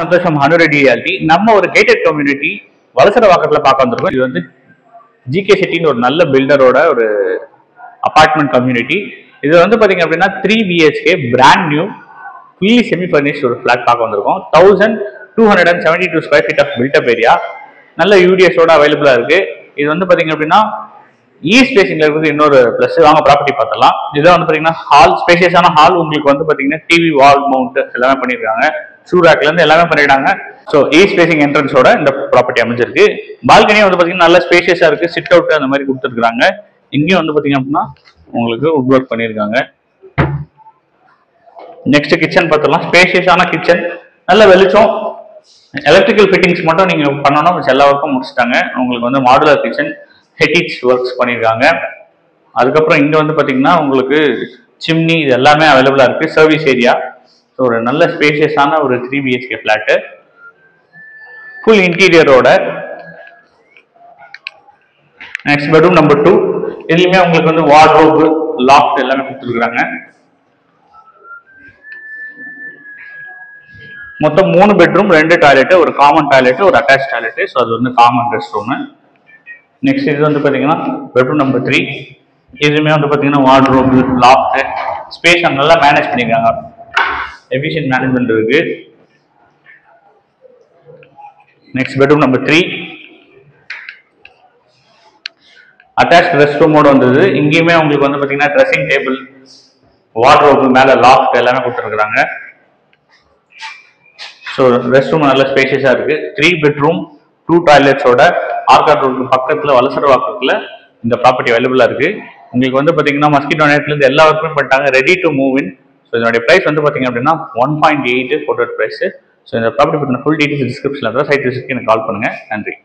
சந்தோஷம் ஹனுரெடி ரியாலிட்டி. நம்ம ஒரு கேட்டட் கம்யூனிட்டி வலசரவாக்கத்துல பார்க்க வந்திருக்கோம். இது வந்து ஜிகே செட்டின்னு ஒரு நல்ல பில்டரோட ஒரு அபார்ட்மெண்ட் கம்யூனிட்டி. இது வந்து பாத்தீங்க அப்படின்னா 3 BHK brand new fully semi furnished ஒரு ஃபிளாட் பார்க்க வந்திருக்கோம். 1272 square feet of built up area, நல்ல யூடிஎஸோட அவைலபிளா இருக்கு. இது வந்து பாத்தீங்க அப்படின்னா ஈஸ்ட் ஃபேசிங்ல இருக்குது இன்னொரு பிளஸ். வாங்க ப்ராப்பர்ட்டி பார்த்தலாம். இதான் வந்து பாத்தீங்கன்னா ஹால், ஸ்பேஷியஸான ஹால். உங்களுக்கு வந்து பாத்தீங்கன்னா டிவி வால் மவுண்ட் எல்லாமே பண்ணிருக்காங்க. ஷூ ரேக்ல இருந்து எல்லாமே பண்ணிட்டாங்க. ஸோ ஈஸ்ட் ஃபேசிங் என்ட்ரன்ஸோட இந்த ப்ராப்பர்ட்டி அமைஞ்சிருக்கு. பால்கனியும் வந்து பாத்தீங்கன்னா நல்ல ஸ்பேஷியஸா இருக்கு. சிட் அவுட் அந்த மாதிரி கொடுத்துருக்காங்க. இங்கேயும் வந்து பாத்தீங்க அப்படின்னா உங்களுக்கு வுட் ஒர்க் பண்ணிருக்காங்க. நெக்ஸ்ட் கிச்சன் பார்த்தலாம். ஸ்பேஷியஸான கிச்சன், நல்ல வெளிச்சம். எலக்ட்ரிக்கல் ஃபிட்டிங்ஸ் மட்டும் நீங்க பண்ணணும், எல்லா ஒர்க்கும் முடிச்சுட்டாங்க. உங்களுக்கு வந்து மாடுலர் கிச்சன், ஹெட்டிச் ஒர்க்ஸ் பண்ணியிருக்காங்க. அதுக்கப்புறம் இங்க வந்து பாத்தீங்கன்னா உங்களுக்கு சிம்னி இது எல்லாமே அவைலபிளா இருக்கு. Service area. ஸோ ஒரு நல்ல ஸ்பேஷியஸான ஒரு 3 BHK ஃபிளாட்டு, ஃபுல் இன்டீரியரோட. Next bedroom number 2. இதுலயுமே உங்களுக்கு வந்து வார்ட்ரோப், லாஃப்ட் எல்லாமே கொடுத்துருக்காங்க. மொத்தம் 3 பெட்ரூம், 2 டாய்லெட், ஒரு காமன் டாய்லெட், ஒரு அட்டாச் டாய்லெட். ஸோ அது வந்து காமன் ரெஸ்ட் ரூம். நெக்ஸ்ட் இது வந்து பாத்தீங்கன்னா பெட்ரூம் நம்பர் 3. இதுவுமே வந்து பாத்தீங்கன்னா வார்ட்ரோப், லாஃப்ட், ஸ்பேஸ் நல்லா மேனேஜ் பண்ணிருக்காங்க. எஃபிஷியன்ட் மேனேஜ்மெண்ட் இருக்கு. Next bedroom number 3. Attach rest ரூமோட வந்தது. இங்கேயுமே உங்களுக்கு வந்து பாத்தீங்கன்னா ட்ரெஸ்ஸிங் டேபிள், வார்ட்ரோப், மேல லாஃப்ட் எல்லாமே கொடுத்துருக்காங்க. ஸோ ரெஸ்ட் ரூம் நல்ல ஸ்பேஷியஸா இருக்கு. 3 பெட்ரூம் 2 டாய்லெட்ஸோட ஆர்காட் ரோடு பக்கத்துல வலசரவாக்கத்துல இந்த ப்ராப்பர்ட்டி அவைலபிளா இருக்கு. உங்களுக்கு வந்து பாத்தீங்கன்னா மஸ்கிட்டோ நெட்ல இருந்து எல்லா ஒர்க்குமே பண்ணிட்டாங்க, ready to move in. So இதனுடைய பிரைஸ் வந்து பாத்தீங்க அப்படின்னா 1.8 கோட்டட் பிரைஸ். ஸோ இந்த ப்ராப்பர்ட்டி பத்தின ஃபுல் டீடைல்ஸ் டிஸ்கிரிப்ஷன்ல சைட் விசிட்க்கு எனக்கு கால் பண்ணுங்க. நன்றி.